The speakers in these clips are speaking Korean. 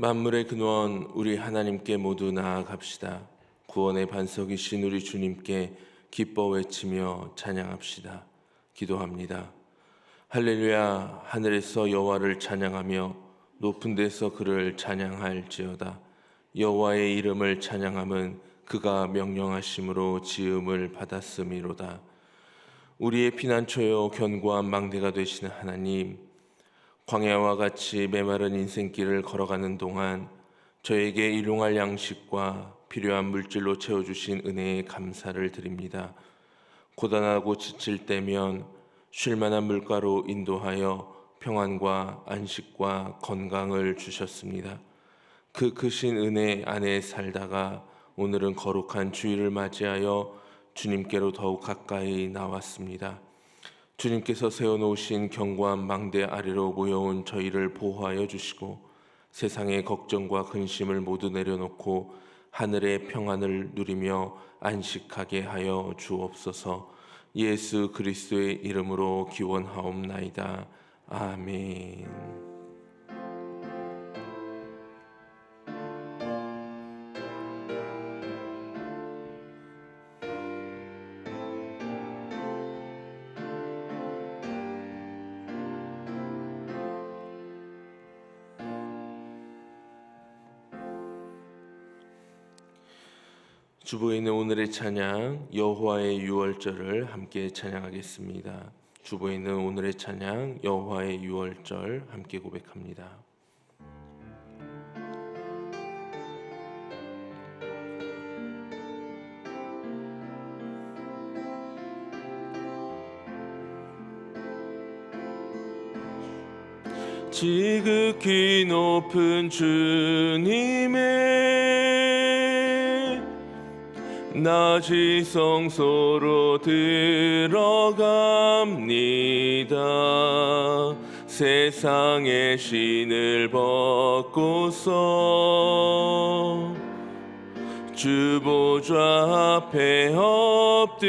만물의 근원 우리 하나님께 모두 나아갑시다. 구원의 반석이신 우리 주님께 기뻐 외치며 찬양합시다. 기도합니다. 할렐루야. 하늘에서 여호와를 찬양하며 높은 데서 그를 찬양할지어다. 여호와의 이름을 찬양함은 그가 명령하심으로 지음을 받았음이로다. 우리의 피난처요 견고한 망대가 되시는 하나님, 광야와 같이 메마른 인생길을 걸어가는 동안 저에게 일용할 양식과 필요한 물질로 채워주신 은혜에 감사를 드립니다. 고단하고 지칠 때면 쉴만한 물가로 인도하여 평안과 안식과 건강을 주셨습니다. 그 크신 은혜 안에 살다가 오늘은 거룩한 주일을 맞이하여 주님께로 더욱 가까이 나왔습니다. 주님께서 세워놓으신 견고한 망대 아래로 모여온 저희를 보호하여 주시고 세상의 걱정과 근심을 모두 내려놓고 하늘의 평안을 누리며 안식하게 하여 주옵소서. 예수 그리스도의 이름으로 기원하옵나이다. 아멘. 주보에 있는 오늘의 찬양 여호와의 유월절을 함께 찬양하겠습니다. 주보에 있는 오늘의 찬양 여호와의 유월절 함께 고백합니다. 지극히 높은 주님의 낮이 성소로 들어갑니다. 세상의 신을 벗고서 주 보좌 앞에 엎드리리.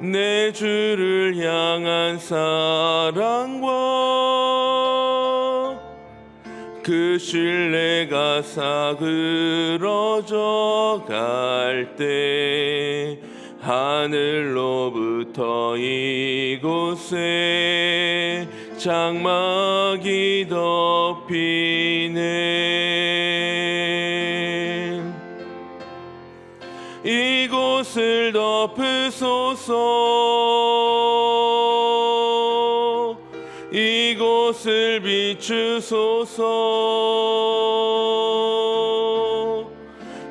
내 주를 향한 사랑과 그 신뢰가 사그러져 갈 때 하늘로부터 이곳에 장막이 덮이네. 이곳을 덮으소서. 이곳을 비추소서.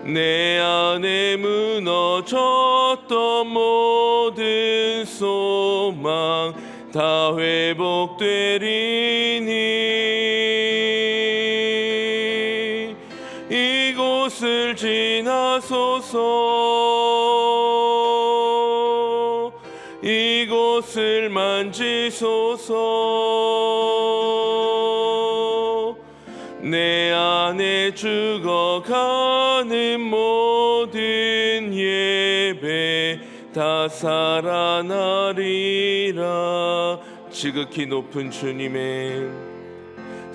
내 안에 무너졌던 모든 소망 다 회복되리니. 이곳을 지나소서. 이곳을 만지소서. 내 안에 죽어가는 모든 예배 다 살아나리라. 지극히 높은 주님의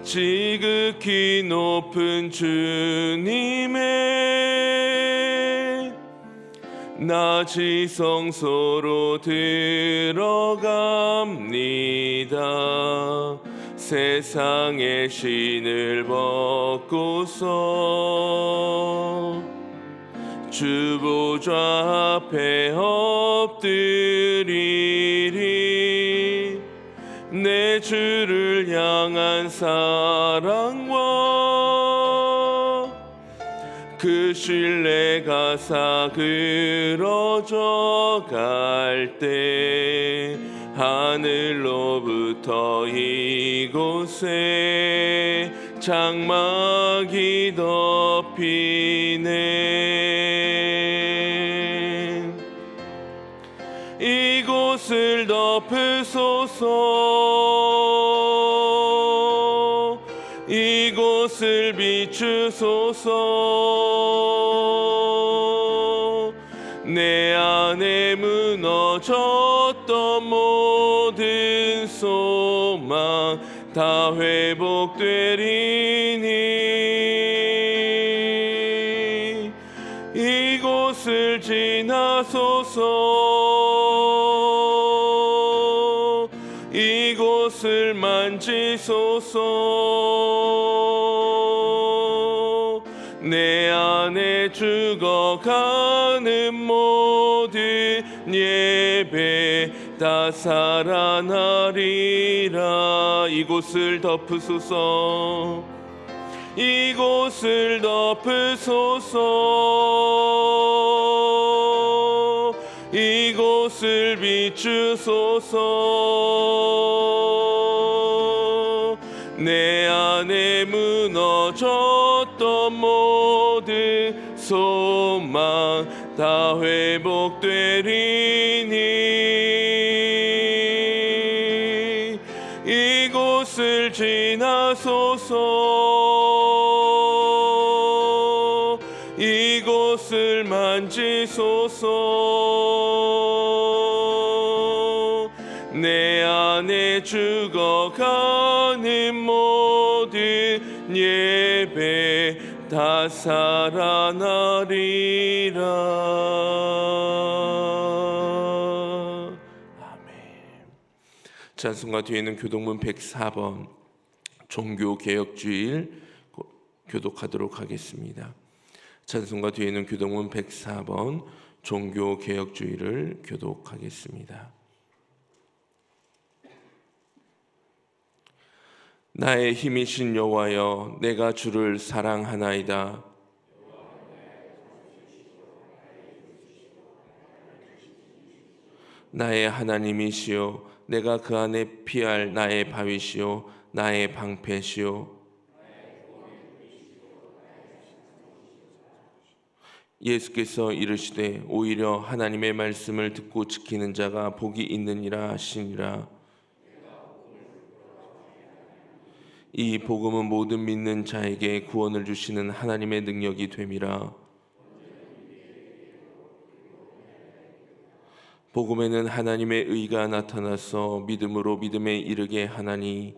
지극히 높은 주님의 낮이 성소로 들어갑니다. 세상의 신을 벗고서 주 보좌 앞에 엎드리리. 내 주를 향한 사랑과 그 신뢰가 사그러져 갈 때 하늘로부터 이곳에 장막이 덮이네. 이곳을 덮으소서. 이곳을 비추소서. 내 안에 무너졌던 모든 소망 다 회복되리니 이곳을 지나소서 이곳을 만지소서 내 안에 죽어가는 모든 예배 다 살아나리라 이곳을 덮으소서 이곳을 덮으소서 이곳을 비추소서 내 안에 무너졌던 모든 소망 다 회복되리니 이곳을 지나소서 이곳을 만지소서 내 안에 죽어가는 모든 예배 다 살아나리라. 아멘. 찬송가 뒤에 있는 교독문 104번 종교개혁주일 교독하도록 하겠습니다. 찬송가 뒤에 있는 교독문 104번 종교개혁주의를 교독하겠습니다. 나의 힘이신 여호와여 내가 주를 사랑하나이다. 나의 하나님이시여 내가 그 안에 피할 나의 바위시요 나의 방패시요 예수께서 이르시되 오히려 하나님의 말씀을 듣고 지키는 자가 복이 있느니라 하시니라. 이 복음은 모든 믿는 자에게 구원을 주시는 하나님의 능력이 됨이라. 복음에는 하나님의 의가 나타나서 믿음으로 믿음에 이르게 하나니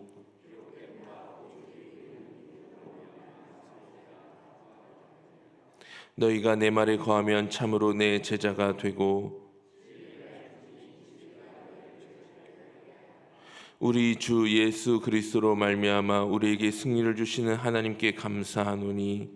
너희가 내 말에 거하면 참으로 내 제자가 되고 우리 주 예수 그리스도로 말미암아 우리에게 승리를 주시는 하나님께 감사하노니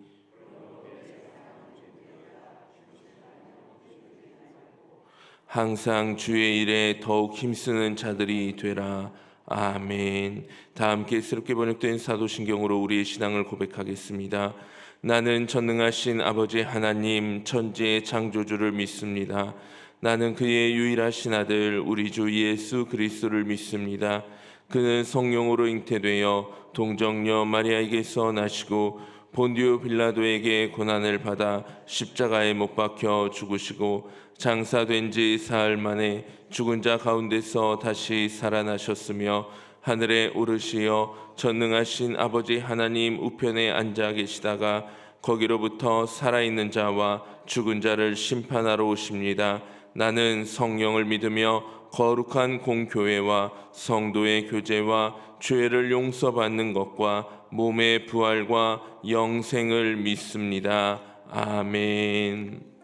항상 주의 일에 더욱 힘쓰는 자들이 되라. 아멘. 다 함께 새롭게 번역된 사도신경으로 우리의 신앙을 고백하겠습니다. 나는 전능하신 아버지 하나님 천지의 창조주를 믿습니다. 나는 그의 유일하신 아들 우리 주 예수 그리스도를 믿습니다. 그는 성령으로 잉태되어 동정녀 마리아에게서 나시고 본디오 빌라도에게 고난을 받아 십자가에 못 박혀 죽으시고 장사된 지 사흘 만에 죽은 자 가운데서 다시 살아나셨으며 하늘에 오르시어 전능하신 아버지 하나님 우편에 앉아 계시다가 거기로부터 살아있는 자와 죽은 자를 심판하러 오십니다. 나는 성령을 믿으며 거룩한 공교회와 성도의 교제와 죄를 용서받는 것과 몸의 부활과 영생을 믿습니다. 아멘.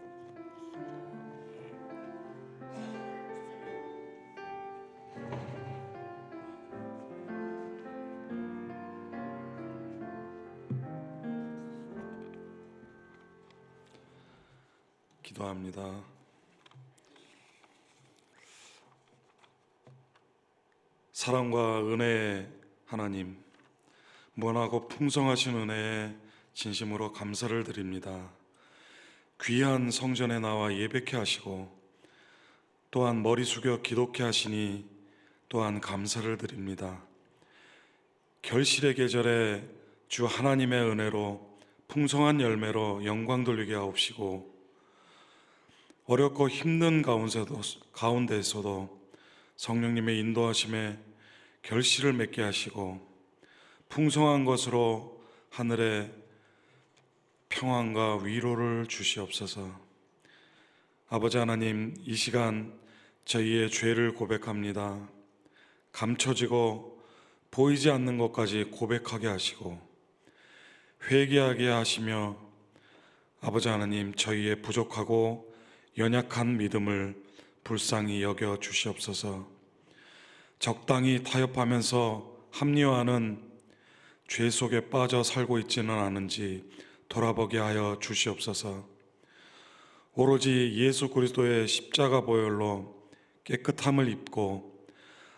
기도합니다. 사랑과 은혜의 하나님, 무한하고 풍성하신 은혜에 진심으로 감사를 드립니다. 귀한 성전에 나와 예배케 하시고 또한 머리 숙여 기도케 하시니 또한 감사를 드립니다. 결실의 계절에 주 하나님의 은혜로 풍성한 열매로 영광 돌리게 하옵시고 어렵고 힘든 가운데에서도 성령님의 인도하심에 결실을 맺게 하시고 풍성한 것으로 하늘에 평안과 위로를 주시옵소서. 아버지 하나님, 이 시간 저희의 죄를 고백합니다. 감춰지고 보이지 않는 것까지 고백하게 하시고 회개하게 하시며 아버지 하나님, 저희의 부족하고 연약한 믿음을 불쌍히 여겨 주시옵소서. 적당히 타협하면서 합리화하는 죄 속에 빠져 살고 있지는 않은지 돌아보게 하여 주시옵소서. 오로지 예수 그리스도의 십자가 보혈로 깨끗함을 입고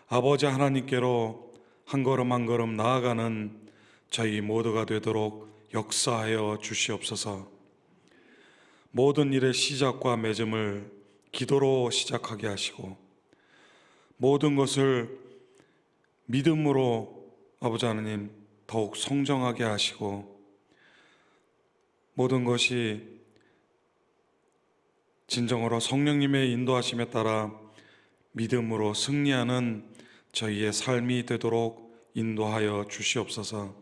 아버지 하나님께로 한 걸음 한 걸음 나아가는 저희 모두가 되도록 역사하여 주시옵소서. 모든 일의 시작과 맺음을 기도로 시작하게 하시고 모든 것을 믿음으로 아버지 하나님 더욱 성정하게 하시고 모든 것이 진정으로 성령님의 인도하심에 따라 믿음으로 승리하는 저희의 삶이 되도록 인도하여 주시옵소서.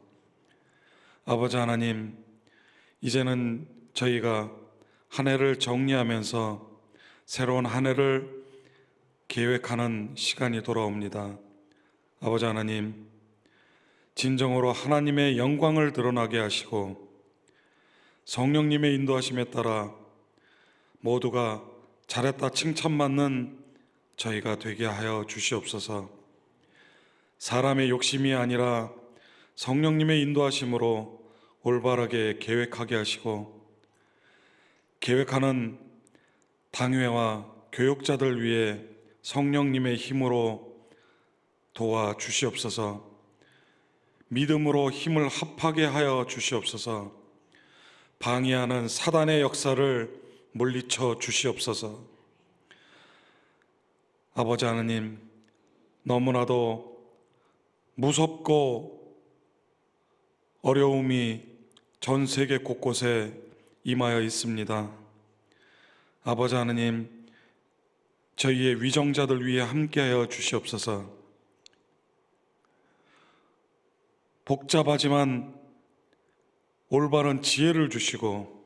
아버지 하나님, 이제는 저희가 한 해를 정리하면서 새로운 한 해를 계획하는 시간이 돌아옵니다. 아버지 하나님, 진정으로 하나님의 영광을 드러나게 하시고 성령님의 인도하심에 따라 모두가 잘했다 칭찬받는 저희가 되게 하여 주시옵소서. 사람의 욕심이 아니라 성령님의 인도하심으로 올바르게 계획하게 하시고 계획하는 당회와 교육자들 위해 성령님의 힘으로 도와 주시옵소서. 믿음으로 힘을 합하게 하여 주시옵소서. 방해하는 사단의 역사를 물리쳐 주시옵소서. 아버지 하나님, 너무나도 무섭고 어려움이 전 세계 곳곳에 임하여 있습니다. 아버지 하나님, 저희의 위정자들 위해 함께하여 주시옵소서. 복잡하지만 올바른 지혜를 주시고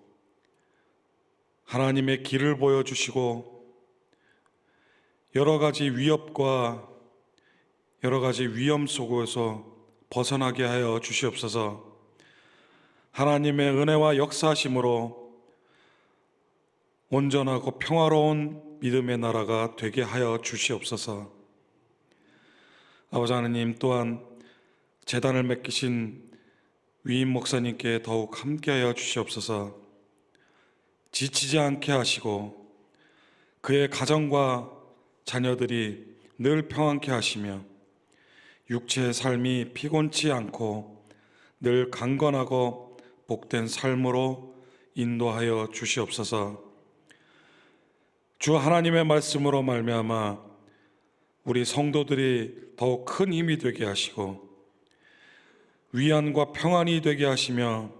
하나님의 길을 보여주시고 여러 가지 위협과 여러 가지 위험 속에서 벗어나게 하여 주시옵소서. 하나님의 은혜와 역사하심으로 온전하고 평화로운 믿음의 나라가 되게 하여 주시옵소서. 아버지 하나님, 또한 제단을 맡기신 위임 목사님께 더욱 함께하여 주시옵소서. 지치지 않게 하시고 그의 가정과 자녀들이 늘 평안케 하시며 육체의 삶이 피곤치 않고 늘 강건하고 복된 삶으로 인도하여 주시옵소서. 주 하나님의 말씀으로 말미암아 우리 성도들이 더욱 큰 힘이 되게 하시고 위안과 평안이 되게 하시며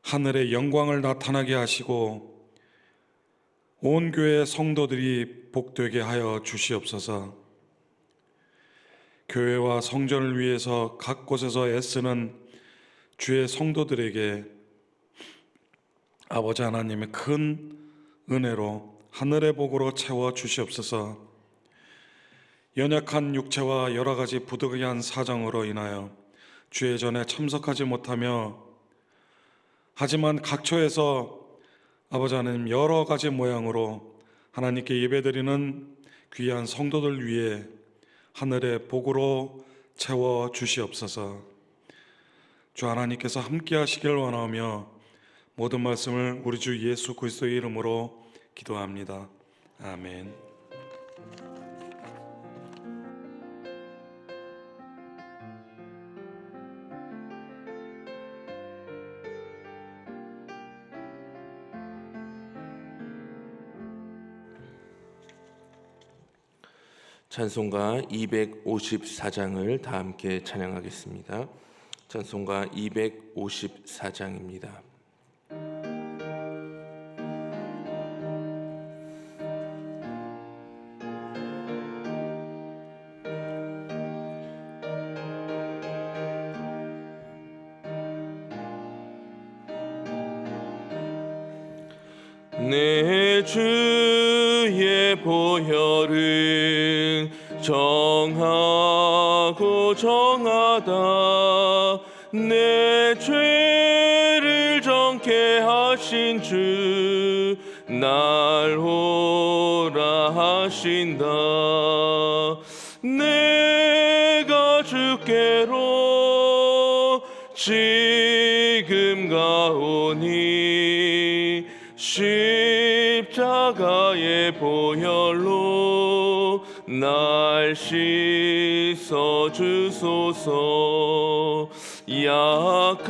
하늘의 영광을 나타나게 하시고 온 교회 성도들이 복되게 하여 주시옵소서. 교회와 성전을 위해서 각 곳에서 애쓰는 주의 성도들에게 아버지 하나님의 큰 은혜로 하늘의 복으로 채워 주시옵소서. 연약한 육체와 여러 가지 부득이한 사정으로 인하여 주의 전에 참석하지 못하며 하지만 각처에서 아버지 하나님 여러 가지 모양으로 하나님께 예배드리는 귀한 성도들 위해 하늘의 복으로 채워 주시옵소서. 주 하나님께서 함께 하시길 원하며 모든 말씀을 우리 주 예수 그리스도의 이름으로 기도합니다. 아멘. 찬송가 254장을 다 함께 찬양하겠습니다. 찬송가 254장입니다. 내 주의 보혈은 정하고 정하다 내 죄를 정케 하신 주 날 오라 하신다. 내가 주께로 지금 가오니 십자가의 보혈로 날 씻어 주소서. 약하고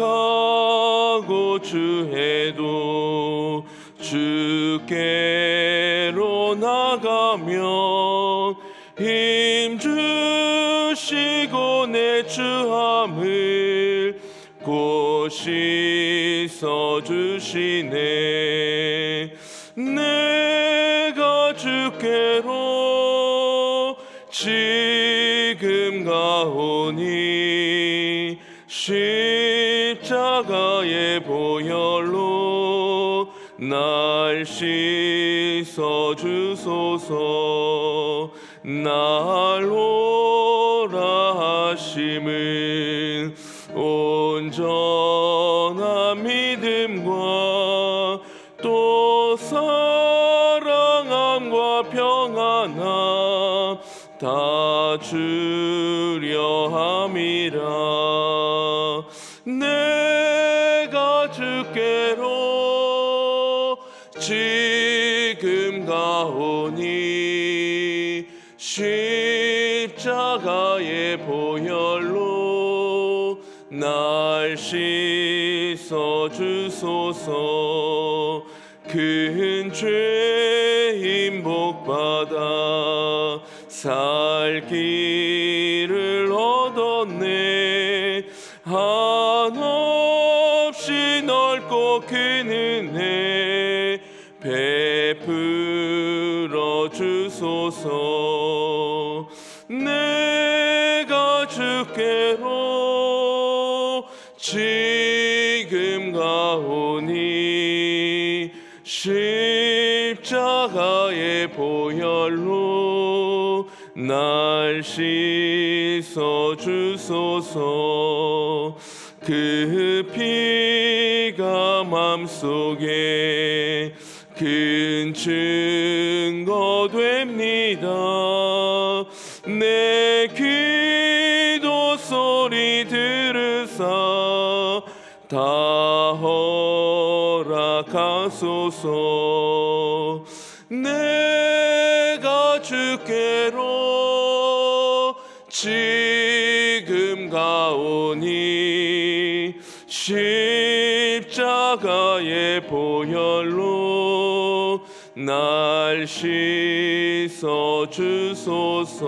주해도 주께로 나가면 힘 주시고 내 주함을 곧 씻어 주시네. 내가 주께로 지금 가오니 십자가의 보혈로 날 씻어 주소서. 날 오라 하심은 온전한 믿음과 또 사랑함과 평안함 다 주려 함이라. 내가 주께로 지금 가오니 십자가의 보혈로 날 씻어 주소서. 큰 죄인 복받아 살 길을 얻었네. 한없이 넓고 큰 은혜 베풀어 주소서. 내가 주께로 지금 가오니 십자가의 보혈로 날 씻어 주소서. 그 피가 맘속에 큰 증거 됩니다. 내 기도 소리 들으사 다 허락하소서. 내가 주께로 지금 가오니 십자가의 보혈로 날 씻어 주소서.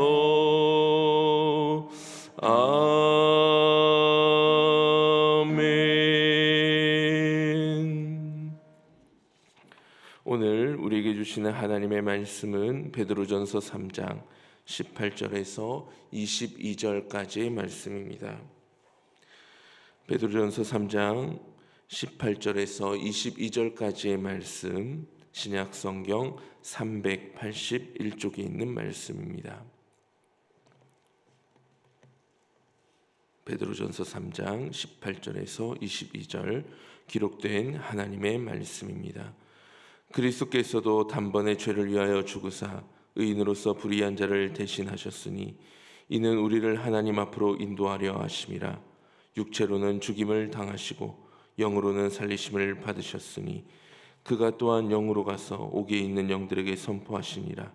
아멘. 오늘 우리에게 주시는 하나님의 말씀은 베드로전서 3장 18절에서 22절까지의 말씀입니다. 베드로전서 3장 18절에서 22절까지의 말씀, 신약성경 381쪽에 있는 말씀입니다. 베드로전서 3장 18절에서 22절 기록된 하나님의 말씀입니다. 그리스도께서도 단번에 죄를 위하여 죽으사 의인으로서 불의한 자를 대신하셨으니 이는 우리를 하나님 앞으로 인도하려 하심이라. 육체로는 죽임을 당하시고 영으로는 살리심을 받으셨으니 그가 또한 영으로 가서 옥에 있는 영들에게 선포하시니라.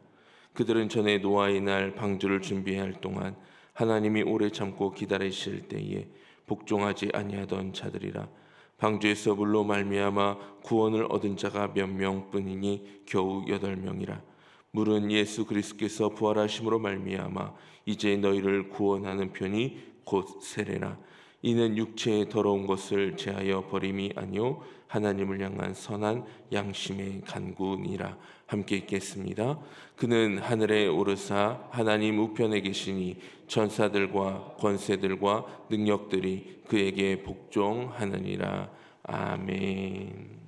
그들은 전에 노아의 날 방주를 준비해야 할 동안 하나님이 오래 참고 기다리실 때에 복종하지 아니하던 자들이라. 방주에서 물로 말미암아 구원을 얻은 자가 몇 명뿐이니 겨우 8명이라. 물은 예수 그리스도께서 부활하심으로 말미암아 이제 너희를 구원하는 편이 곧 세례라. 이는 육체의 더러운 것을 제하여 버림이 아니요 하나님을 향한 선한 양심의 간구니라. 함께 읽겠습니다. 그는 하늘에 오르사 하나님 우편에 계시니 천사들과 권세들과 능력들이 그에게 복종하느니라. 아멘.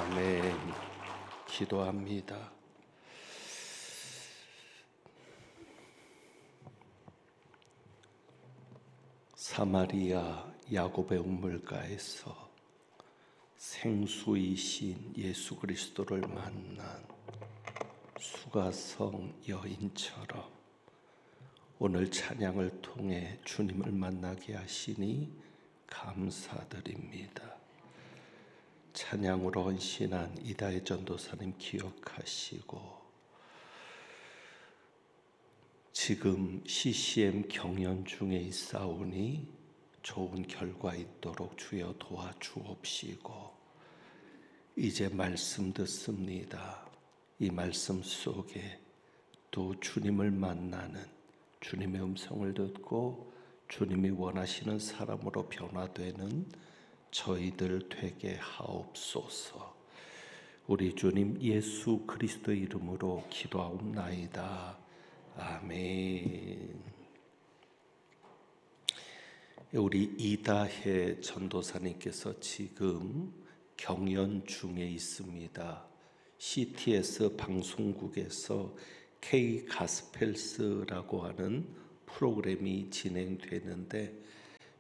아멘. 기도합니다. 사마리아 야곱의 우물가에서 생수이신 예수 그리스도를 만난 수가성 여인처럼 오늘 찬양을 통해 주님을 만나게 하시니 감사드립니다. 찬양으로 헌신한 이다혜 전도사님 기억하시고 지금 CCM 경연 중에 있사오니 좋은 결과 있도록 주여 도와주옵시고 이제 말씀 듣습니다. 이 말씀 속에 또 주님을 만나는 주님의 음성을 듣고 주님이 원하시는 사람으로 변화되는 저희들 되게 하옵소서. 우리 주님 예수 그리스도의 이름으로 기도하옵나이다. 아멘. 우리 이다혜 전도사님께서 지금 경연 중에 있습니다. CTS 방송국에서 K 가스펠스라고 하는 프로그램이 진행되는데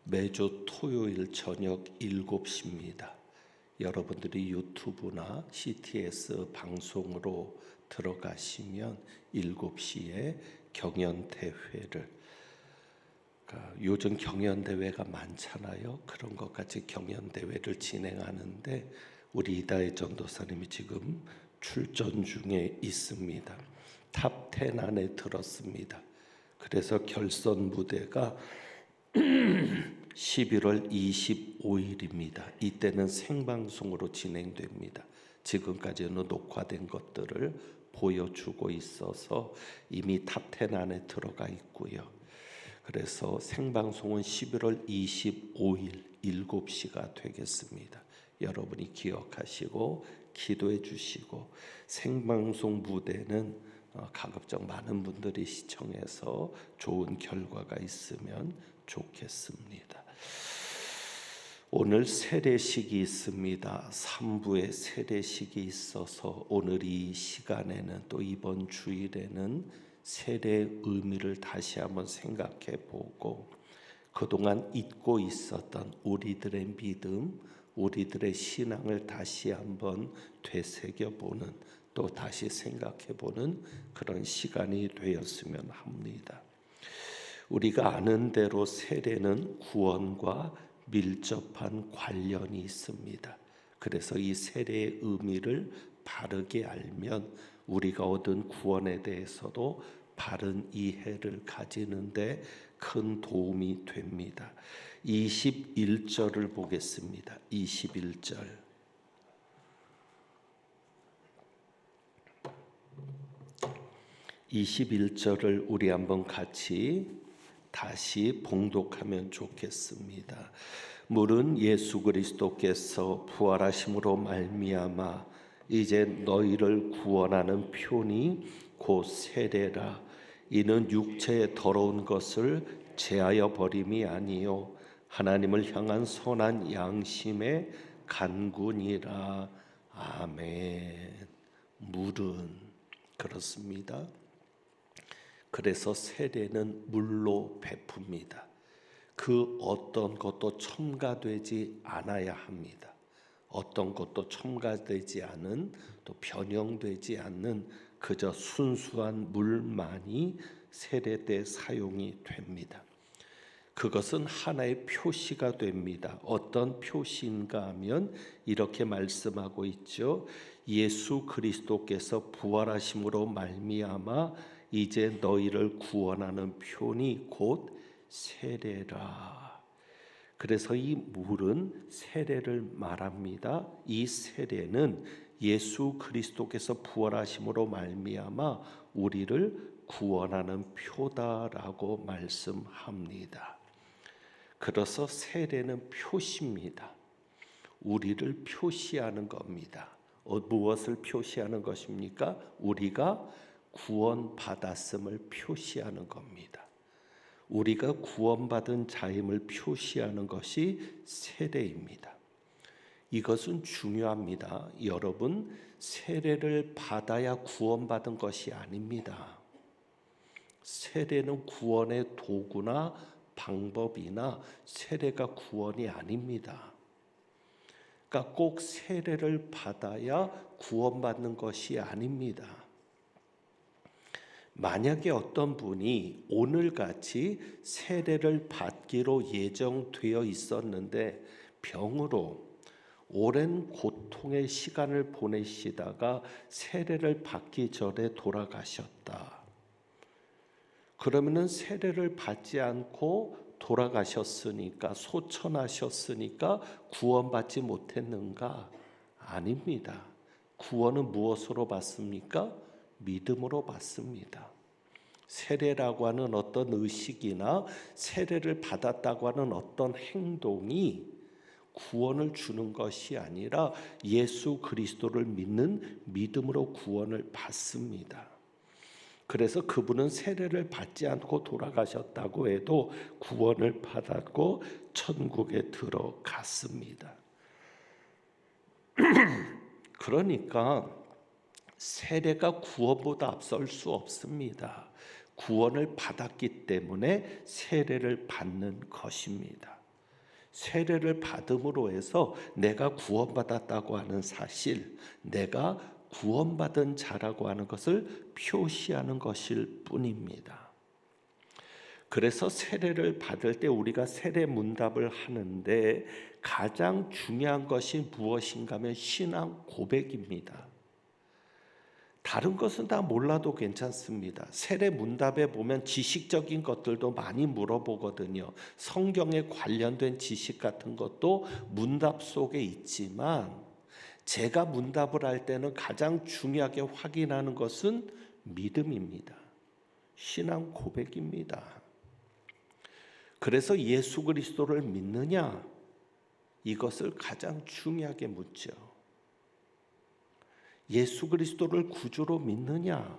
매주 토요일 저녁 7시입니다. 여러분들이 유튜브나 CTS 방송으로 들어가시면 7시에 경연대회를 요즘 경연대회가 많잖아요. 그런 것 같이 경연대회를 진행하는데 우리 이다혜 전도사님이 지금 출전 중에 있습니다. 탑 10 안에 들었습니다. 그래서 결선 무대가 11월 25일입니다. 이때는 생방송으로 진행됩니다. 지금까지는 녹화된 것들을 보여주고 있어서 이미 탑 10 안에 들어가 있고요. 그래서 생방송은 11월 25일 7시가 되겠습니다. 여러분이 기억하시고 기도해 주시고 생방송 무대는 가급적 많은 분들이 시청해서 좋은 결과가 있으면 좋겠습니다. 오늘 세례식이 있습니다. 3부에 세례식이 있어서 오늘 이 시간에는 또 이번 주일에는 세례의 의미를 다시 한번 생각해 보고 그동안 잊고 있었던 우리들의 믿음, 우리들의 신앙을 다시 한번 되새겨보는 또 다시 생각해보는 그런 시간이 되었으면 합니다. 우리가 아는 대로 세례는 구원과 밀접한 관련이 있습니다. 그래서 이 세례의 의미를 바르게 알면 우리가 얻은 구원에 대해서도 바른 이해를 가지는데 큰 도움이 됩니다. 21절을 보겠습니다. 21절. (21절을) 우리 한번 같이 다시 봉독하면 좋겠습니다. 물은 예수 그리스도께서 부활하심으로 말미암아 이제 너희를 구원하는 표니 곧 세례라. 이는 육체의 더러운 것을 제하여 버림이 아니요 하나님을 향한 선한 양심의 간구니라. 아멘. 물은 그렇습니다. 그래서 세례는 물로 베풉니다. 그 어떤 것도 첨가되지 않아야 합니다. 어떤 것도 첨가되지 않은 또 변형되지 않는 그저 순수한 물만이 세례 때 사용이 됩니다. 그것은 하나의 표시가 됩니다. 어떤 표시인가 하면 이렇게 말씀하고 있죠. 예수 그리스도께서 부활하심으로 말미암아 이제 너희를 구원하는 표니 곧 세례라. 그래서 이 물은 세례를 말합니다. 이 세례는 예수 그리스도께서 부활하심으로 말미암아 우리를 구원하는 표다라고 말씀합니다. 그래서 세례는 표시입니다. 우리를 표시하는 겁니다. 무엇을 표시하는 것입니까? 우리가 구원받았음을 표시하는 겁니다. 우리가 구원받은 자임을 표시하는 것이 세례입니다. 이것은 중요합니다. 여러분, 세례를 받아야 구원받은 것이 아닙니다. 세례는 구원의 도구나 방법이나 세례가 구원이 아닙니다. 그러니까 꼭 세례를 받아야 구원받는 것이 아닙니다. 만약에 어떤 분이 오늘같이 세례를 받기로 예정되어 있었는데 병으로 오랜 고통의 시간을 보내시다가 세례를 받기 전에 돌아가셨다. 그러면은 세례를 받지 않고 돌아가셨으니까, 소천하셨으니까 구원받지 못했는가? 아닙니다. 구원은 무엇으로 받습니까? 믿음으로 받습니다. 세례라고 하는 어떤 의식이나 세례를 받았다고 하는 어떤 행동이 구원을 주는 것이 아니라 예수 그리스도를 믿는 믿음으로 구원을 받습니다. 그래서 그분은 세례를 받지 않고 돌아가셨다고 해도 구원을 받았고 천국에 들어갔습니다. 그러니까 세례가 구원보다 앞설 수 없습니다. 구원을 받았기 때문에 세례를 받는 것입니다. 세례를 받음으로 해서 내가 구원받았다고 하는 사실, 내가 구원받은 자라고 하는 것을 표시하는 것일 뿐입니다. 그래서 세례를 받을 때 우리가 세례 문답을 하는데 가장 중요한 것이 무엇인가 하면 신앙 고백입니다. 다른 것은 다 몰라도 괜찮습니다. 세례 문답에 보면 지식적인 것들도 많이 물어보거든요. 성경에 관련된 지식 같은 것도 문답 속에 있지만 제가 문답을 할 때는 가장 중요하게 확인하는 것은 믿음입니다. 신앙 고백입니다. 그래서 예수 그리스도를 믿느냐? 이것을 가장 중요하게 묻죠. 예수 그리스도를 구주로 믿느냐?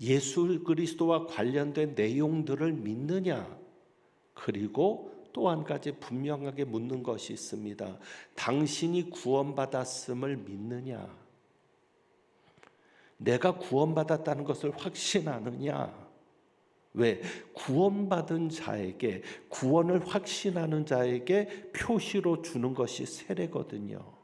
예수 그리스도와 관련된 내용들을 믿느냐? 그리고 또 한 가지 분명하게 묻는 것이 있습니다. 당신이 구원받았음을 믿느냐? 내가 구원받았다는 것을 확신하느냐? 왜? 구원받은 자에게, 구원을 확신하는 자에게 표시로 주는 것이 세례거든요.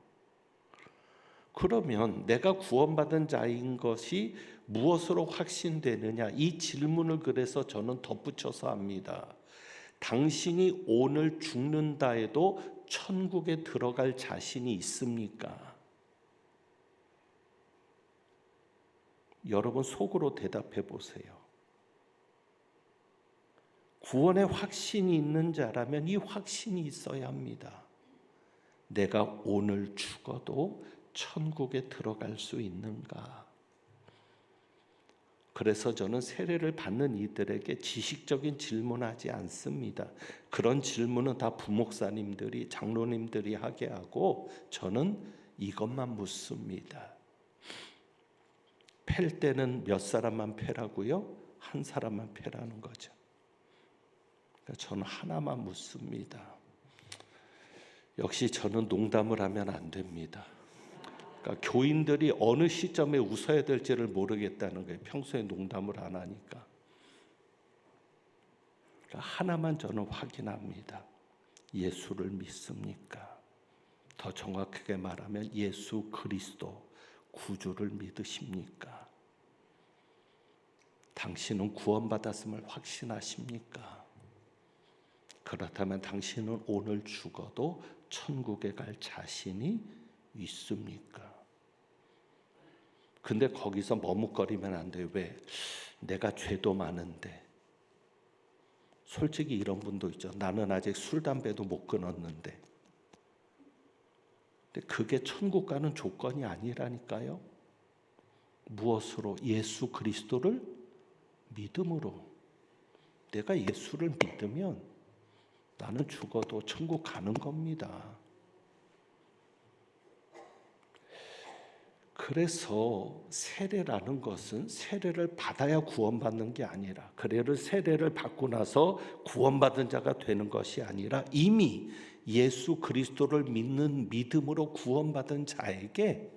그러면 내가 구원받은 자인 것이 무엇으로 확신되느냐? 이 질문을 그래서 저는 덧붙여서 합니다. 당신이 오늘 죽는다 해도 천국에 들어갈 자신이 있습니까? 여러분 속으로 대답해 보세요. 구원의 확신이 있는 자라면 이 확신이 있어야 합니다. 내가 오늘 죽어도 천국에 들어갈 수 있는가? 그래서 저는 세례를 받는 이들에게 지식적인 질문하지 않습니다. 그런 질문은 다 부목사님들이, 장로님들이 하게 하고 저는 이것만 묻습니다. 팰 때는 몇 사람만 패라고요? 한 사람만 패라는 거죠. 그러니까 저는 하나만 묻습니다. 역시 저는 농담을 하면 안 됩니다. 그러니까 교인들이 어느 시점에 웃어야 될지를 모르겠다는 거예요. 평소에 농담을 안 하니까. 그러니까 하나만 저는 확인합니다. 예수를 믿습니까? 더 정확하게 말하면 예수 그리스도 구주를 믿으십니까? 당신은 구원받았음을 확신하십니까? 그렇다면 당신은 오늘 죽어도 천국에 갈 자신이 있습니까? 근데 거기서 머뭇거리면 안 돼요. 왜? 내가 죄도 많은데. 솔직히 이런 분도 있죠. 나는 아직 술, 담배도 못 끊었는데. 근데 그게 천국 가는 조건이 아니라니까요. 무엇으로? 예수 그리스도를 믿음으로. 내가 예수를 믿으면 나는 죽어도 천국 가는 겁니다. 그래서 세례라는 것은 세례를 받아야 구원받는 게 아니라, 세례를 받고 나서 구원받은 자가 되는 것이 아니라 이미 예수 그리스도를 믿는 믿음으로 구원받은 자에게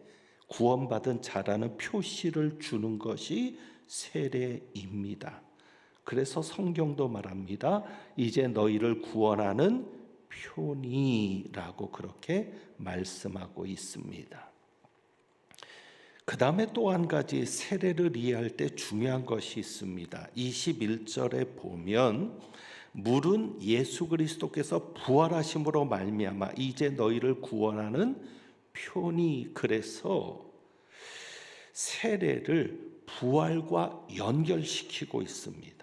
구원받은 자라는 표시를 주는 것이 세례입니다. 그래서 성경도 말합니다. 이제 너희를 구원하는 표니라고 그렇게 말씀하고 있습니다. 그 다음에 또 한 가지 세례를 이해할 때 중요한 것이 있습니다. 21절에 보면 물은 예수 그리스도께서 부활하심으로 말미암아 이제 너희를 구원하는 표니. 그래서 세례를 부활과 연결시키고 있습니다.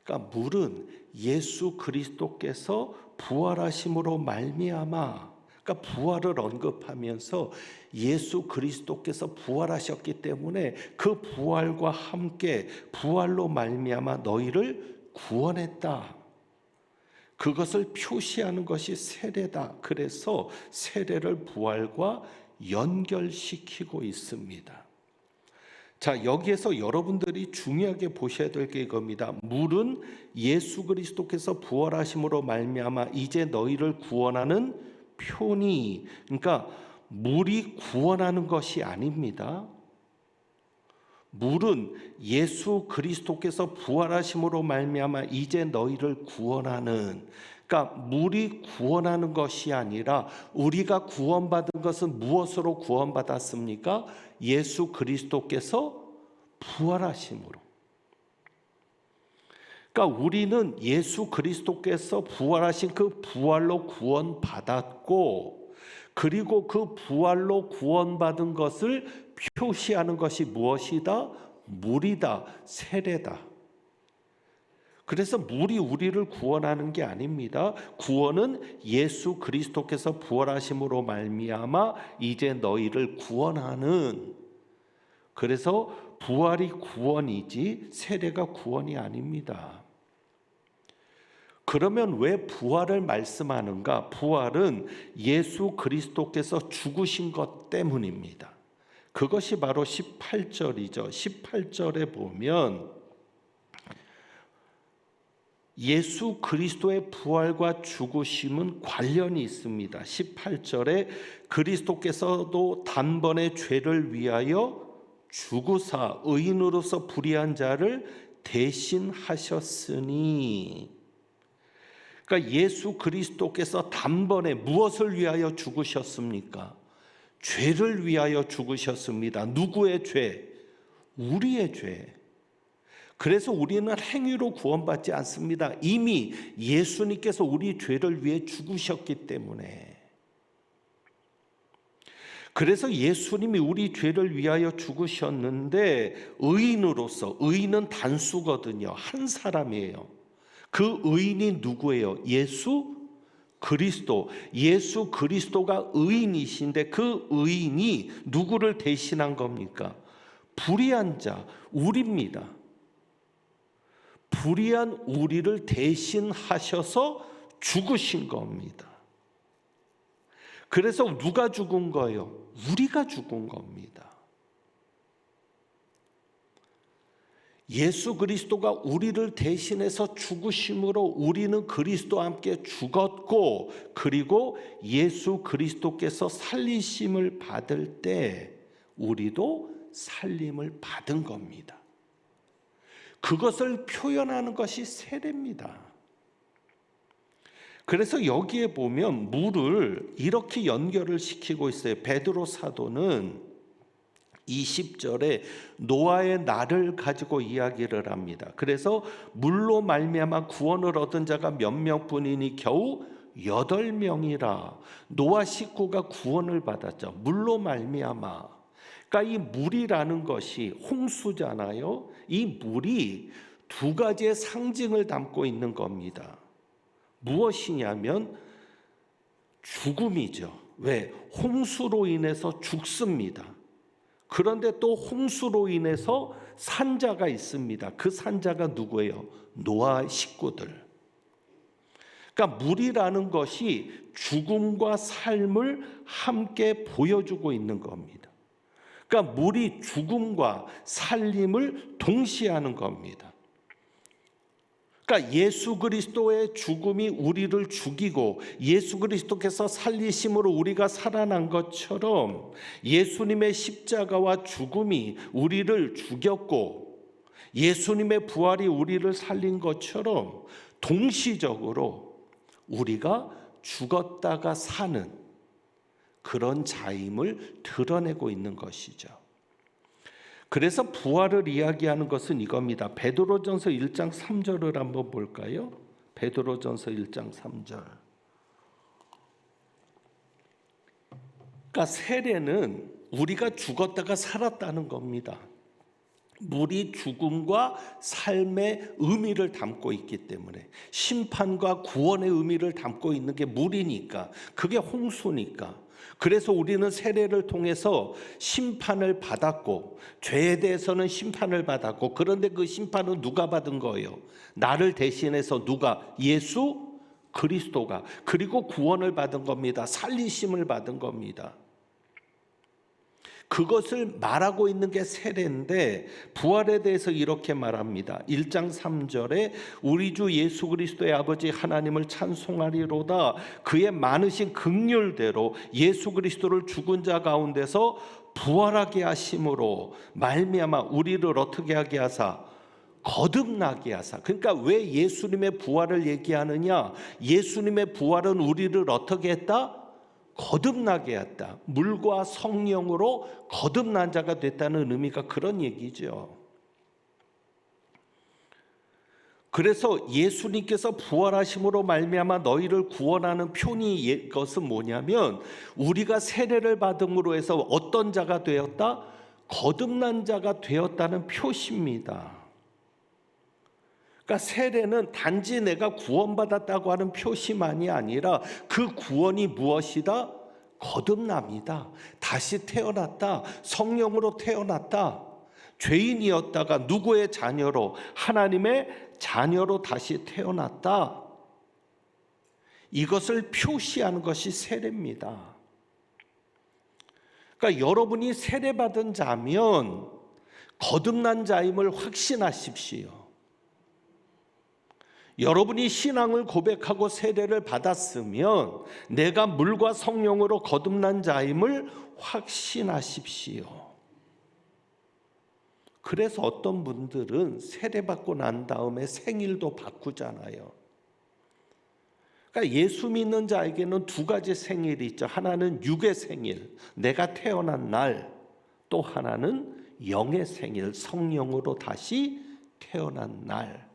그러니까 물은 예수 그리스도께서 부활하심으로 말미암아, 그러니까 부활을 언급하면서 예수 그리스도께서 부활하셨기 때문에 그 부활과 함께 부활로 말미암아 너희를 구원했다. 그것을 표시하는 것이 세례다. 그래서 세례를 부활과 연결시키고 있습니다. 자, 여기에서 여러분들이 중요하게 보셔야 될 게 이겁니다. 물은 예수 그리스도께서 부활하심으로 말미암아 이제 너희를 구원하는 표니. 그러니까 물이 구원하는 것이 아닙니다. 물은 예수 그리스도께서 부활하심으로 말미암아 이제 너희를 구원하는, 그러니까 물이 구원하는 것이 아니라 우리가 구원받은 것은 무엇으로 구원받았습니까? 예수 그리스도께서 부활하심으로. 그러니까 우리는 예수 그리스도께서 부활하신 그 부활로 구원받았고, 그리고 그 부활로 구원받은 것을 표시하는 것이 무엇이다? 물이다, 세례다. 그래서 물이 우리를 구원하는 게 아닙니다. 구원은 예수 그리스도께서 부활하심으로 말미암아 이제 너희를 구원하는, 그래서 부활이 구원이지 세례가 구원이 아닙니다. 그러면 왜 부활을 말씀하는가? 부활은 예수 그리스도께서 죽으신 것 때문입니다. 그것이 바로 18절이죠. 18절에 보면 예수 그리스도의 부활과 죽으심은 관련이 있습니다. 18절에 그리스도께서도 단번에 죄를 위하여 죽으사 의인으로서 불의한 자를 대신하셨으니, 그러니까 예수 그리스도께서 단번에 무엇을 위하여 죽으셨습니까? 죄를 위하여 죽으셨습니다. 누구의 죄? 우리의 죄. 그래서 우리는 행위로 구원받지 않습니다. 이미 예수님께서 우리 죄를 위해 죽으셨기 때문에. 그래서 예수님이 우리 죄를 위하여 죽으셨는데 의인으로서, 의인은 단수거든요. 한 사람이에요. 그 의인이 누구예요? 예수 그리스도. 예수 그리스도가 의인이신데 그 의인이 누구를 대신한 겁니까? 불의한 자, 우리입니다. 불의한 우리를 대신하셔서 죽으신 겁니다. 그래서 누가 죽은 거예요? 우리가 죽은 겁니다. 예수 그리스도가 우리를 대신해서 죽으심으로 우리는 그리스도와 함께 죽었고, 그리고 예수 그리스도께서 살리심을 받을 때 우리도 살림을 받은 겁니다. 그것을 표현하는 것이 세례입니다. 그래서 여기에 보면 물을 이렇게 연결을 시키고 있어요. 베드로 사도는 20절에 노아의 날을 가지고 이야기를 합니다. 그래서 물로 말미암아 구원을 얻은 자가 몇 명뿐이니 겨우 8명이라. 노아 식구가 구원을 받았죠. 물로 말미암아. 그러니까 이 물이라는 것이 홍수잖아요. 이 물이 두 가지의 상징을 담고 있는 겁니다. 무엇이냐면 죽음이죠. 왜? 홍수로 인해서 죽습니다. 그런데 또 홍수로 인해서 산자가 있습니다. 그 산자가 누구예요? 노아 식구들. 그러니까 물이라는 것이 죽음과 삶을 함께 보여주고 있는 겁니다. 그러니까 물이 죽음과 살림을 동시에 하는 겁니다. 그러니까 예수 그리스도의 죽음이 우리를 죽이고 예수 그리스도께서 살리심으로 우리가 살아난 것처럼 예수님의 십자가와 죽음이 우리를 죽였고 예수님의 부활이 우리를 살린 것처럼 동시적으로 우리가 죽었다가 사는 그런 자임을 드러내고 있는 것이죠. 그래서 부활을 이야기하는 것은 이겁니다. 베드로전서 1장 3절을 한번 볼까요? 베드로전서 1장 3절. 그러니까 세례는 우리가 죽었다가 살았다는 겁니다. 물이 죽음과 삶의 의미를 담고 있기 때문에 심판과 구원의 의미를 담고 있는 게 물이니까 그게 홍수니까 그래서 우리는 세례를 통해서 심판을 받았고 죄에 대해서는 심판을 받았고 그런데 그 심판은 누가 받은 거예요? 나를 대신해서 누가? 예수 그리스도가. 그리고 구원을 받은 겁니다. 살리심을 받은 겁니다. 그것을 말하고 있는 게 세례인데 부활에 대해서 이렇게 말합니다. 1장 3절에 우리 주 예수 그리스도의 아버지 하나님을 찬송하리로다. 그의 많으신 긍휼대로 예수 그리스도를 죽은 자 가운데서 부활하게 하심으로 말미암아 우리를 어떻게 하게 하사 거듭나게 하사. 그러니까 왜 예수님의 부활을 얘기하느냐? 예수님의 부활은 우리를 어떻게 했다? 거듭나게 했다. 물과 성령으로 거듭난 자가 됐다는 의미가 그런 얘기죠. 그래서 예수님께서 부활하심으로 말미암아 너희를 구원하는 표니 것은 뭐냐면 우리가 세례를 받음으로 해서 어떤 자가 되었다? 거듭난 자가 되었다는 표시입니다. 그러니까 세례는 단지 내가 구원받았다고 하는 표시만이 아니라 그 구원이 무엇이다? 거듭남이다. 다시 태어났다. 성령으로 태어났다. 죄인이었다가 누구의 자녀로? 하나님의 자녀로 다시 태어났다. 이것을 표시하는 것이 세례입니다. 그러니까 여러분이 세례받은 자면 거듭난 자임을 확신하십시오. 여러분이 신앙을 고백하고 세례를 받았으면 내가 물과 성령으로 거듭난 자임을 확신하십시오. 그래서 어떤 분들은 세례받고 난 다음에 생일도 바꾸잖아요. 그러니까 예수 믿는 자에게는 두 가지 생일이 있죠. 하나는 육의 생일, 내가 태어난 날. 또 하나는 영의 생일, 성령으로 다시 태어난 날.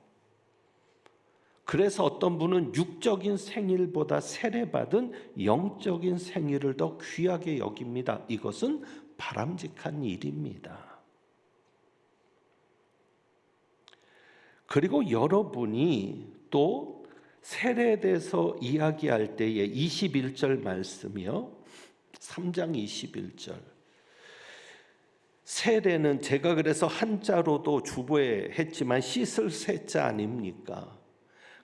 그래서 어떤 분은 육적인 생일보다 세례받은 영적인 생일을 더 귀하게 여깁니다. 이것은 바람직한 일입니다. 그리고 여러분이 또 세례에 대해서 이야기할 때에 21절 말씀이요. 3장 21절. 세례는 제가 그래서 한자로도 주보에 했지만 씻을 세자 아닙니까?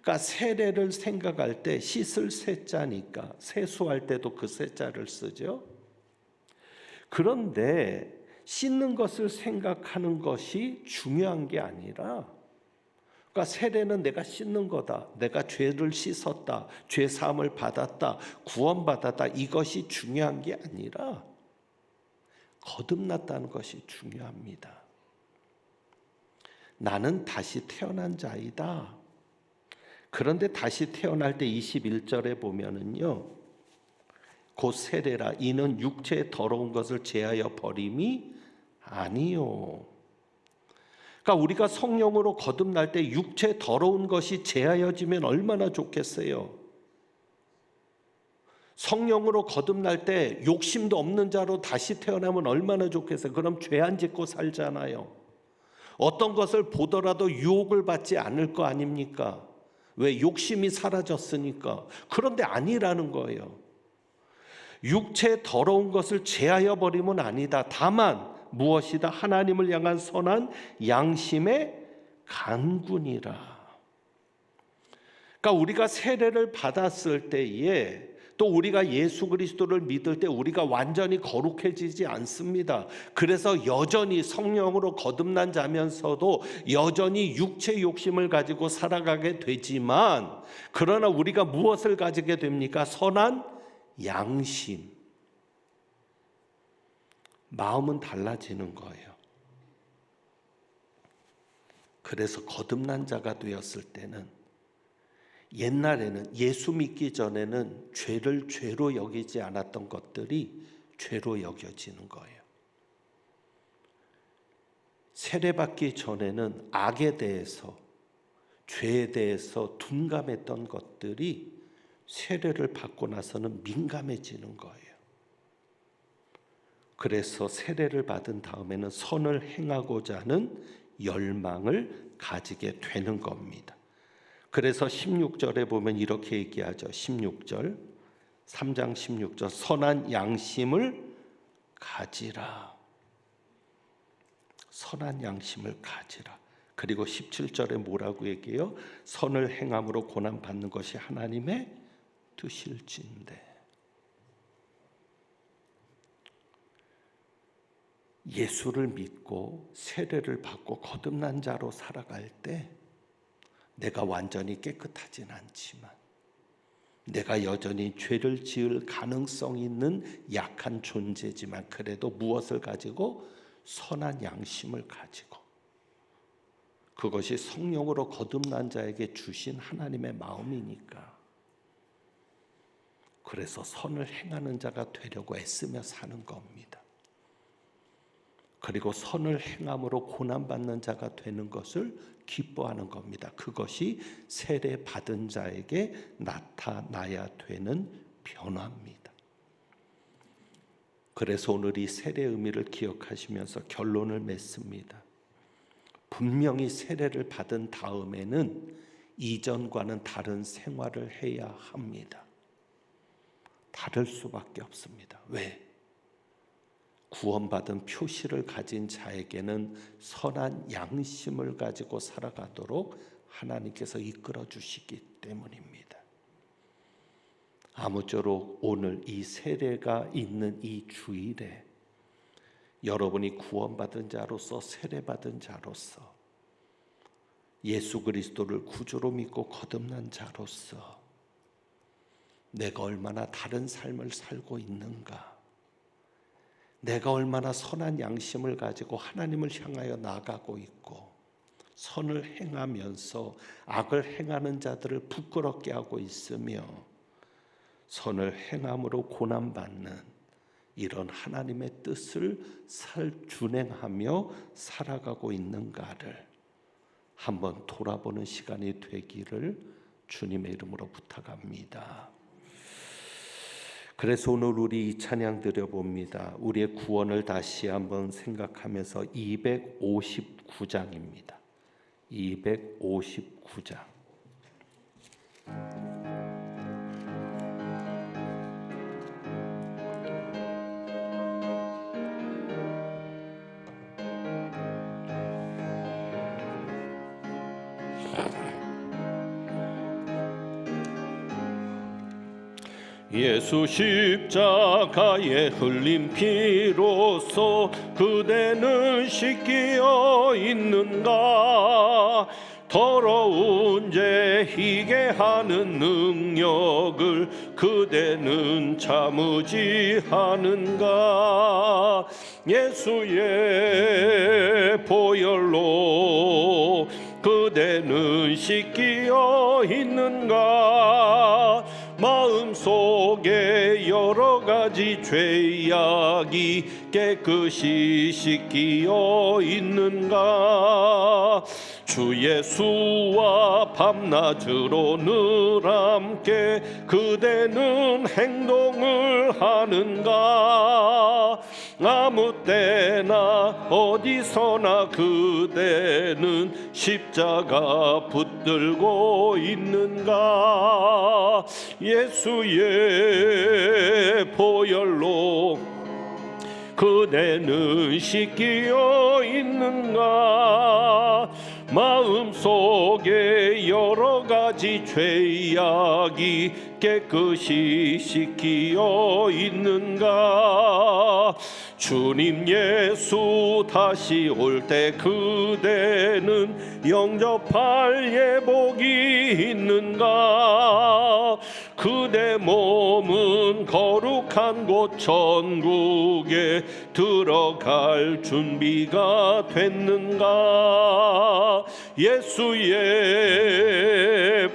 그러니까 세례를 생각할 때 씻을 세자니까 세수할 때도 그 세자를 쓰죠. 그런데 씻는 것을 생각하는 것이 중요한 게 아니라 그러니까 세례는 내가 씻는 거다. 내가 죄를 씻었다. 죄 사함을 받았다. 구원받았다. 이것이 중요한 게 아니라 거듭났다는 것이 중요합니다. 나는 다시 태어난 자이다. 그런데 다시 태어날 때 21절에 보면은요. 곧 세례라 이는 육체의 더러운 것을 제하여 버림이 아니요. 그러니까 우리가 성령으로 거듭날 때 육체 더러운 것이 제하여지면 얼마나 좋겠어요. 성령으로 거듭날 때 욕심도 없는 자로 다시 태어나면 얼마나 좋겠어요. 그럼 죄 안 짓고 살잖아요. 어떤 것을 보더라도 유혹을 받지 않을 거 아닙니까? 왜? 욕심이 사라졌으니까. 그런데 아니라는 거예요. 육체의 더러운 것을 제하여 버림은 아니다. 다만 무엇이다? 하나님을 향한 선한 양심의 간군이라. 그러니까 우리가 세례를 받았을 때에 또 우리가 예수 그리스도를 믿을 때 우리가 완전히 거룩해지지 않습니다. 그래서 여전히 성령으로 거듭난 자면서도 여전히 육체 욕심을 가지고 살아가게 되지만, 그러나 우리가 무엇을 가지게 됩니까? 선한 양심. 마음은 달라지는 거예요. 그래서 거듭난 자가 되었을 때는, 옛날에는 예수 믿기 전에는 죄를 죄로 여기지 않았던 것들이 죄로 여겨지는 거예요. 세례받기 전에는 악에 대해서, 죄에 대해서 둔감했던 것들이 세례를 받고 나서는 민감해지는 거예요. 그래서 세례를 받은 다음에는 선을 행하고자 하는 열망을 가지게 되는 겁니다. 그래서 16절에 보면 이렇게 얘기하죠. 16절, 3장 16절, 선한 양심을 가지라. 선한 양심을 가지라. 그리고 17절에 뭐라고 얘기해요? 선을 행함으로 고난받는 것이 하나님의 뜻일진데. 예수를 믿고 세례를 받고 거듭난 자로 살아갈 때 내가 완전히 깨끗하진 않지만, 내가 여전히 죄를 지을 가능성이 있는 약한 존재지만, 그래도 무엇을 가지고? 선한 양심을 가지고. 그것이 성령으로 거듭난 자에게 주신 하나님의 마음이니까. 그래서 선을 행하는 자가 되려고 애쓰며 사는 겁니다. 그리고 선을 행함으로 고난받는 자가 되는 것을 기뻐하는 겁니다. 그것이 세례 받은 자에게 나타나야 되는 변화입니다. 그래서 오늘 이 세례의 의미를 기억하시면서 결론을 맺습니다. 분명히 세례를 받은 다음에는 이전과는 다른 생활을 해야 합니다. 다를 수밖에 없습니다. 왜? 구원받은 표시를 가진 자에게는 선한 양심을 가지고 살아가도록 하나님께서 이끌어 주시기 때문입니다. 아무쪼록 오늘 이 세례가 있는 이 주일에 여러분이 구원받은 자로서, 세례받은 자로서, 예수 그리스도를 구주로 믿고 거듭난 자로서 내가 얼마나 다른 삶을 살고 있는가, 내가 얼마나 선한 양심을 가지고 하나님을 향하여 나아가고 있고, 선을 행하면서 악을 행하는 자들을 부끄럽게 하고 있으며, 선을 행함으로 고난받는 이런 하나님의 뜻을 준행하며 살아가고 있는가를 한번 돌아보는 시간이 되기를 주님의 이름으로 부탁합니다. 그래서 오늘 우리 이 찬양 드려봅니다. 우리의 구원을 다시 한번 생각하면서 259장입니다. 259장. 예수 십자가에 흘린 피로써 그대는 씻기어 있는가? 더러운 죄 희게 하는 능력을 그대는 참으지 하는가? 예수의 보혈로 그대는 씻기어 있는가? 마음속에 여러 가지 죄악이 깨끗이 씻기어 있는가? 주 예수와 밤낮으로 늘 함께 그대는 행동을 하는가? 아무 때나 어디서나 그대는 십자가 붙들고 있는가? 예수의 보혈로 그대는 씻기어 있는가? 마음속에 여러 가지 가지 죄악이 깨끗이 씻기어 있는가? 주님 예수 다시 올 때 그대는 영접할 예복이 있는가? 그대 몸은 거룩한 곳 천국에 들어갈 준비가 됐는가? 예수의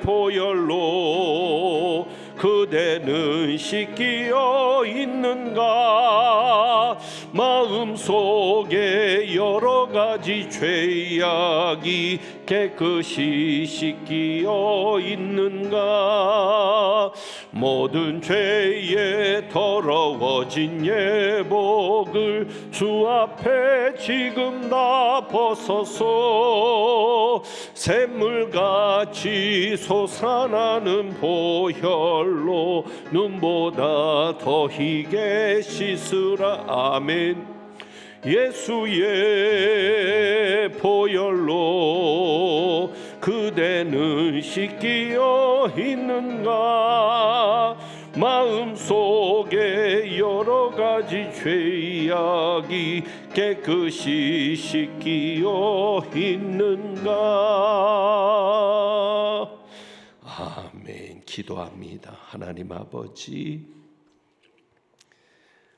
보혈로 그대는 씻기어 있는가? 마음속에 여러 가지 죄악이 깨끗이 씻기어 있는가? 모든 죄에 더러워진 예복을 주 앞에 지금 다 벗어서 샘물같이 솟아나는 보혈로 눈보다 더 희게 씻으라. 아멘. 예수의 보혈로 그대는 씻기어 있는가? 마음속에 여러 가지 죄악이 깨끗이 씻기어 있는가? 아멘. 기도합니다. 하나님 아버지,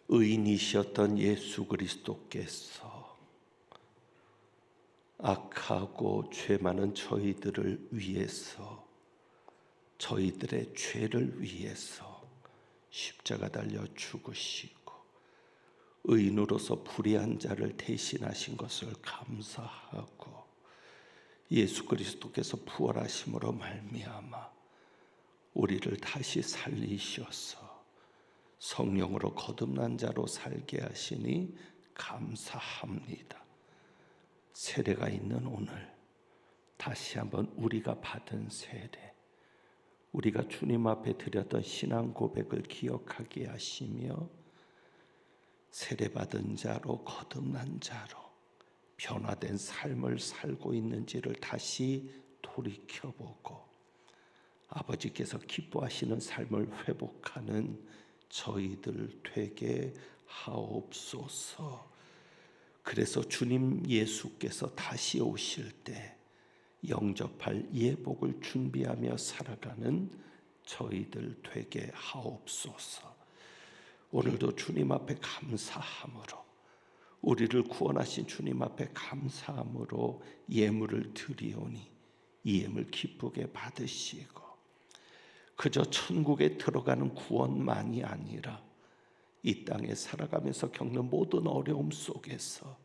의인이셨던 예수 그리스도께서 악하고 죄 많은 저희들을 위해서, 저희들의 죄를 위해서 십자가 달려 죽으시고 의인으로서 불의한 자를 대신하신 것을 감사하고, 예수 그리스도께서 부활하심으로 말미암아 우리를 다시 살리셔서 성령으로 거듭난 자로 살게 하시니 감사합니다. 세례가 있는 오늘 다시 한번 우리가 받은 세례, 우리가 주님 앞에 드렸던 신앙 고백을 기억하게 하시며 세례받은 자로 거듭난 자로 변화된 삶을 살고 있는지를 다시 돌이켜보고 아버지께서 기뻐하시는 삶을 회복하는 저희들 되게 하옵소서. 그래서 주님 예수께서 다시 오실 때 영접할 예복을 준비하며 살아가는 저희들 되게 하옵소서. 오늘도 주님 앞에 감사함으로, 우리를 구원하신 주님 앞에 감사함으로 예물을 드리오니 이 예물 기쁘게 받으시고, 그저 천국에 들어가는 구원만이 아니라 이 땅에 살아가면서 겪는 모든 어려움 속에서,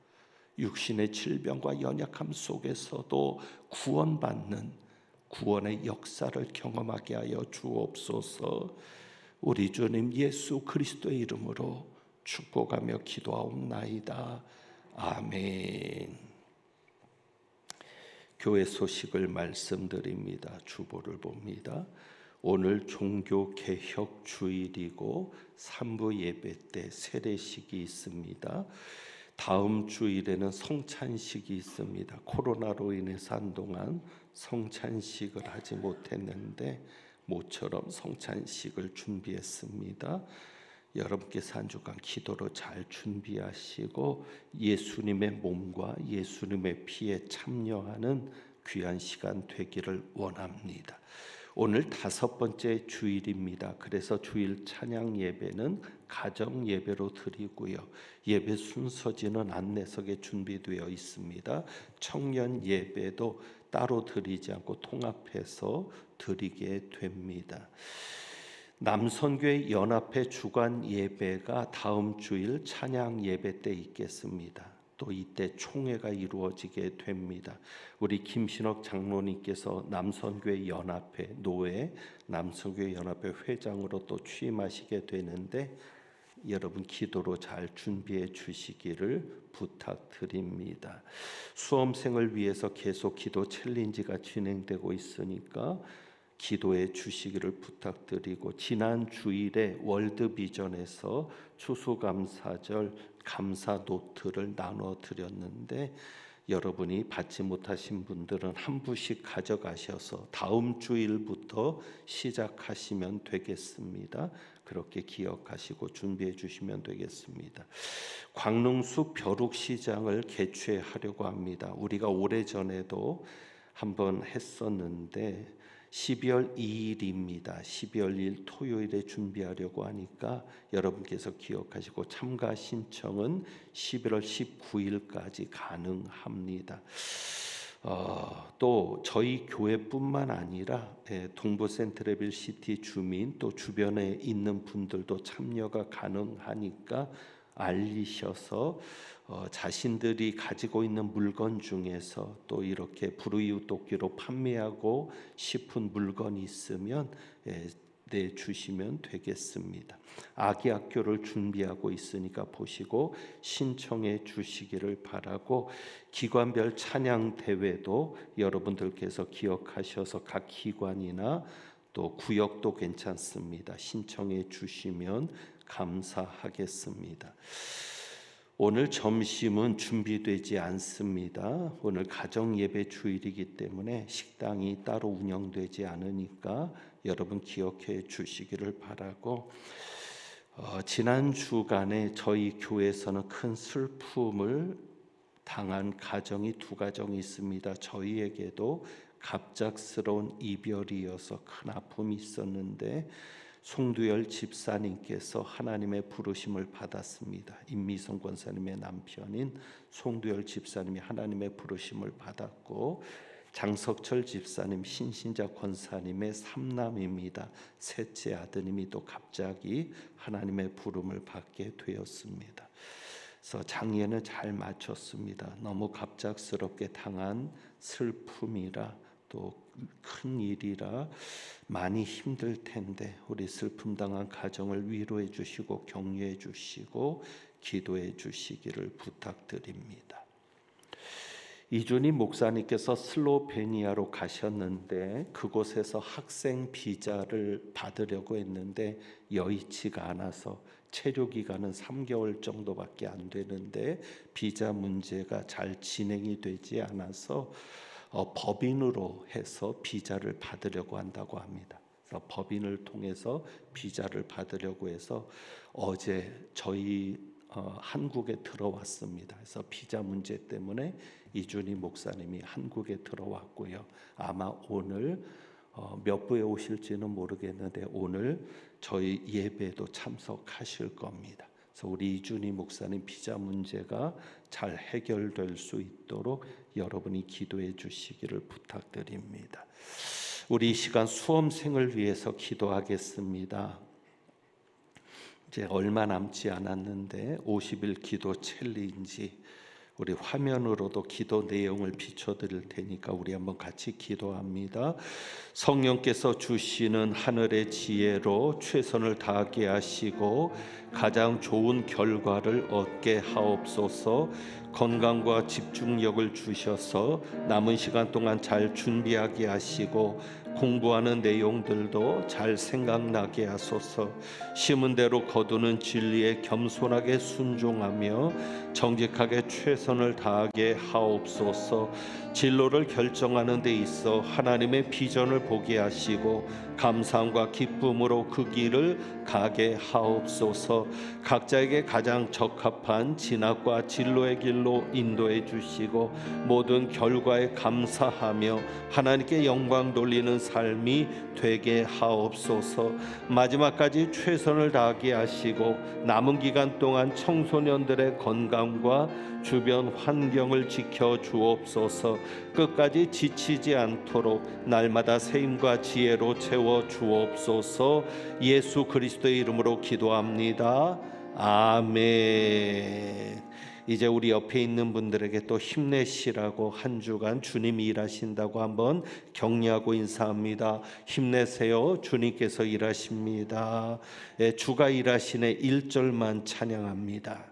육신의 질병과 연약함 속에서도 구원받는 구원의 역사를 경험하게 하여 주옵소서. 우리 주님 예수 그리스도의 이름으로 축복하며 기도하옵나이다. 아멘. 교회 소식을 말씀드립니다. 주보를 봅니다. 오늘 종교개혁 주일이고 3부 예배 때 세례식이 있습니다. 다음 주일에는 성찬식이 있습니다. 코로나로 인해서 한동안 성찬식을 하지 못했는데 모처럼 성찬식을 준비했습니다. 여러분께서 한 주간 기도로 잘 준비하시고 예수님의 몸과 예수님의 피에 참여하는 귀한 시간 되기를 원합니다. 오늘 5번째 주일입니다. 그래서 주일 찬양 예배는 가정 예배로 드리고요. 예배 순서지는 안내석에 준비되어 있습니다. 청년 예배도 따로 드리지 않고 통합해서 드리게 됩니다. 남선교회 연합회 주간 예배가 다음 주일 찬양 예배 때 있겠습니다. 또 이때 총회가 이루어지게 됩니다. 우리 김신옥 장로님께서 남선교회 연합회 노회 남선교회 연합회 회장으로 또 취임하시게 되는데 여러분 기도로 잘 준비해 주시기를 부탁드립니다. 수험생을 위해서 계속 기도 챌린지가 진행되고 있으니까 기도해 주시기를 부탁드리고, 지난 주일에 월드비전에서 추수감사절 감사 노트를 나눠 드렸는데 여러분이 받지 못하신 분들은 한 부씩 가져가셔서 다음 주일부터 시작하시면 되겠습니다. 그렇게 기억하시고 준비해 주시면 되겠습니다. 광릉숲 벼룩시장을 개최하려고 합니다. 우리가 오래전에도 한번 했었는데 12월 2일입니다. 12월 2일 토요일에 준비하려고 하니까 여러분께서 기억하시고 참가 신청은 11월 19일까지 가능합니다. 또 저희 교회뿐만 아니라 동부 센트레빌 시티 주민 또 주변에 있는 분들도 참여가 가능하니까 알리셔서 자신들이 가지고 있는 물건 중에서 또 이렇게 불우이웃돕기로 판매하고 싶은 물건이 있으면 내주시면 되겠습니다. 아기 학교를 준비하고 있으니까 보시고 신청해 주시기를 바라고, 기관별 찬양 대회도 여러분들께서 기억하셔서 각 기관이나 또 구역도 괜찮습니다. 신청해 주시면 감사하겠습니다. 오늘 점심은 준비되지 않습니다. 오늘 가정 예배 주일이기 때문에 식당이 따로 운영되지 않으니까 여러분 기억해 주시기를 바라고, 지난 주간에 저희 교회에서는 큰 슬픔을 당한 가정이 두 가정이 있습니다. 저희에게도 갑작스러운 이별이어서 큰 아픔이 있었는데 송두열 집사님께서 하나님의 부르심을 받았습니다. 임미성 권사님의 남편인 송두열 집사님이 하나님의 부르심을 받았고, 장석철 집사님 신신자 권사님의 삼남입니다. 셋째 아드님이 또 갑자기 하나님의 부름을 받게 되었습니다. 그래서 장례는 잘 마쳤습니다. 너무 갑작스럽게 당한 슬픔이라 또 큰 일이라 많이 힘들 텐데 우리 슬픔 당한 가정을 위로해 주시고 격려해 주시고 기도해 주시기를 부탁드립니다. 이준희 목사님께서 슬로베니아로 가셨는데 그곳에서 학생 비자를 받으려고 했는데 여의치가 않아서 체류 기간은 3개월 정도밖에 안 되는데 비자 문제가 잘 진행이 되지 않아서 법인으로 해서 비자를 받으려고 한다고 합니다. 그래서 법인을 통해서 비자를 받으려고 해서 어제 저희 한국에 들어왔습니다. 그래서 비자 문제 때문에 이준희 목사님이 한국에 들어왔고요. 아마 오늘 몇 부에 오실지는 모르겠는데 오늘 저희 예배도 참석하실 겁니다. 그래서 우리 이준희 목사님 비자 문제가 잘 해결될 수 있도록 여러분이 기도해 주시기를 부탁드립니다. 우리 이 시간 수험생을 위해서 기도하겠습니다. 이제 얼마 남지 않았는데 50일 기도 챌린지, 우리 화면으로도 기도 내용을 비춰드릴 테니까 우리 한번 같이 기도합니다. 성령께서 주시는 하늘의 지혜로 최선을 다하게 하시고 가장 좋은 결과를 얻게 하옵소서. 건강과 집중력을 주셔서 남은 시간 동안 잘 준비하게 하시고 공부하는 내용들도 잘 생각나게 하소서. 심은 대로 거두는 진리에 겸손하게 순종하며 정직하게 최선을 다하게 하옵소서. 진로를 결정하는 데 있어 하나님의 비전을 보게 하시고 감사함과 기쁨으로 그 길을 가게 하옵소서. 각자에게 가장 적합한 진학과 진로의 길로 인도해 주시고 모든 결과에 감사하며 하나님께 영광 돌리는 삶이 되게 하옵소서. 마지막까지 최선을 다하게 하시고 남은 기간 동안 청소년들의 건강과 주변 환경을 지켜 주옵소서. 끝까지 지치지 않도록 날마다 세임과 지혜로 채워 주옵소서. 예수 그리스도의 이름으로 기도합니다. 아멘. 이제 우리 옆에 있는 분들에게 또 힘내시라고 한 주간 주님이 일하신다고 한번 격려하고 인사합니다. 힘내세요. 주님께서 일하십니다. 주가 일하시네 1절만 찬양합니다.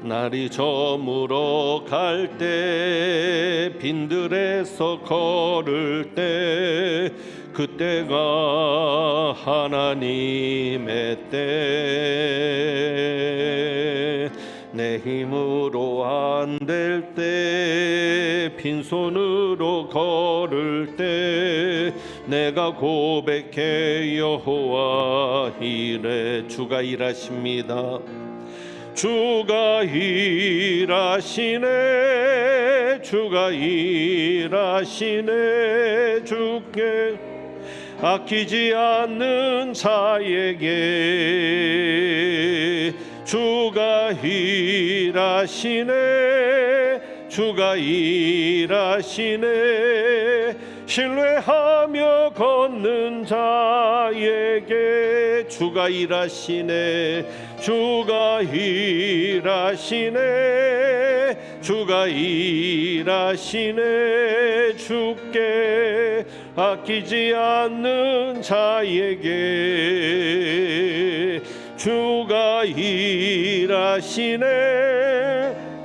날이 저물어 갈 때 빈들에서 걸을 때 그때가 하나님의 때 내 힘으로 안 될 때 빈손으로 걸을 때 내가 고백해 여호와 이래 주가 일하십니다. 주가 일하시네 주가 일하시네 주께 아끼지 않는 자에게 주가 일하시네 주가 일하시네 신뢰하며 걷는 자에게 주가 일하시네 주가 일하시네 주가 일하시네 주께 아끼지 않는 자에게 주가 일하시네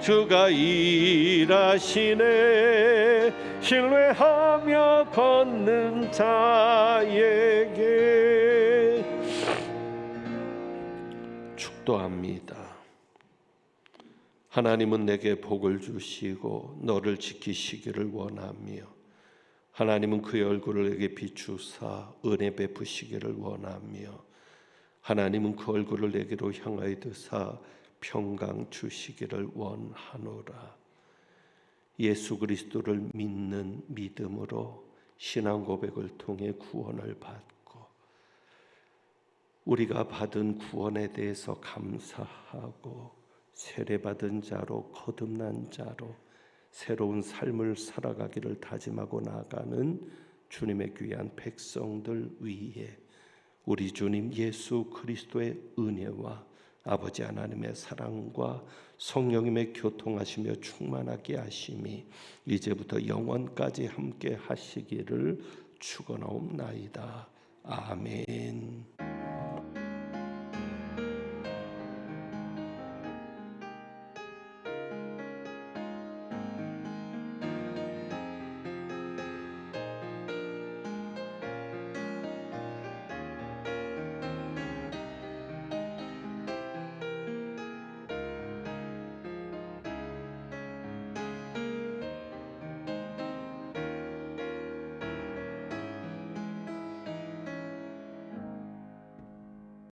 주가 일하시네 신뢰하며 걷는 자에게 축도합니다. 하나님은 내게 복을 주시고 너를 지키시기를 원하며 하나님은 그의 얼굴을 내게 비추사 은혜 베푸시기를 원하며 하나님은 그 얼굴을 내게로 향하여 드사 평강 주시기를 원하노라. 예수 그리스도를 믿는 믿음으로 신앙 고백을 통해 구원을 받고 우리가 받은 구원에 대해서 감사하고 세례받은 자로 거듭난 자로 새로운 삶을 살아가기를 다짐하고 나가는 주님의 귀한 백성들 위에 우리 주님 예수 그리스도의 은혜와 아버지 하나님의 사랑과 성령님의 교통하시며 충만하게 하심이 이제부터 영원까지 함께 하시기를 축원하옵나이다. 아멘.